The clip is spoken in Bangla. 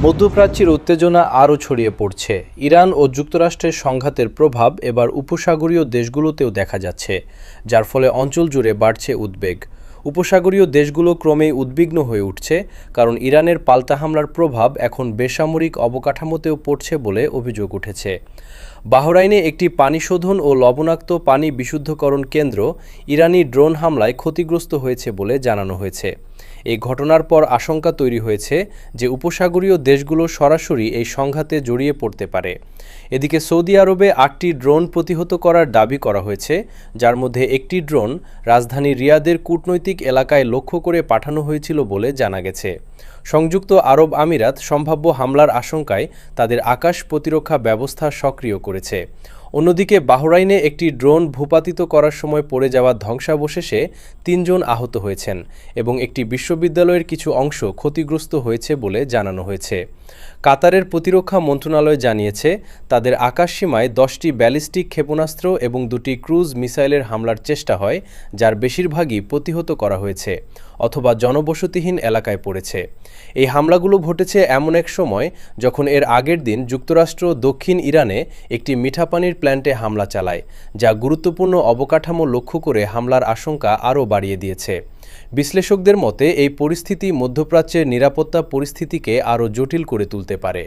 মধ্যপ্রাচ্যের উত্তেজনা আরও ছড়িয়ে পড়ছে। ইরান ও যুক্তরাষ্ট্রের সংঘাতের প্রভাব এবার উপসাগরীয় দেশগুলোতেও দেখা যাচ্ছে, যার ফলে অঞ্চল জুড়ে বাড়ছে উদ্বেগ। উপসাগরীয় দেশগুলো ক্রমেই উদ্বিগ্ন হয়ে উঠছে, কারণ ইরানের পাল্টা হামলার প্রভাব এখন বেসামরিক অবকাঠামোতেও পড়ছে বলে অভিযোগ উঠেছে। বাহরাইনে একটি পানি শোধন ও লবণাক্ত পানি বিশুদ্ধকরণ কেন্দ্র ইরানি ড্রোন হামলায় ক্ষতিগ্রস্ত হয়েছে বলে জানানো হয়েছে। এই ঘটনার পর আশঙ্কা তৈরি হয়েছে যে উপসাগরীয় দেশগুলো সরাসরি এই সংঘাতে জড়িয়ে পড়তে পারে। এদিকে সৌদি আরবে ৮টি ড্রোন প্রতিহত করার দাবি করা হয়েছে, যার মধ্যে একটি ড্রোন রাজধানী রিয়াদের কূটনৈতিক এলাকায় লক্ষ্য করে পাঠানো হয়েছিল বলে জানা গেছে। সংযুক্ত আরব আমিরাত সম্ভাব্য হামলার আশঙ্কায় তাদের আকাশ প্রতিরক্ষা ব্যবস্থা সক্রিয় করেছে। অন্যদিকে বাহরাইনে একটি ড্রোন ভূপাতিত করার সময় পড়ে যাওয়া ধ্বংসাবশেষে ৩ জন আহত হয়েছেন এবং একটি বিশ্ববিদ্যালয়ের কিছু অংশ ক্ষতিগ্রস্ত হয়েছে বলে জানানো হয়েছে। কাতারের প্রতিরক্ষা মন্ত্রণালয় জানিয়েছে, তাদের আকাশসীমায় 10টি ব্যালিস্টিক ক্ষেপণাস্ত্র এবং 2টি ক্রুজ মিসাইলের হামলার চেষ্টা হয়, যার বেশিরভাগই প্রতিহত করা হয়েছে অথবা জনবসতিহীন এলাকায় পড়েছে। এই হামলাগুলো ঘটেছে এমন এক সময় যখন এর আগের দিন যুক্তরাষ্ট্র দক্ষিণ ইরানে একটি মিঠাপানির প্ল্যান্টে হামলা চালায়, যা গুরুত্বপূর্ণ অবকাঠামো লক্ষ্য করে হামলার আশঙ্কা আরও বাড়িয়ে দিয়েছে। বিশ্লেষকদের মতে এই পরিস্থিতি মধ্যপ্রাচ্যের নিরাপত্তা পরিস্থিতিকে আরও জটিল করে তুলতে পারে।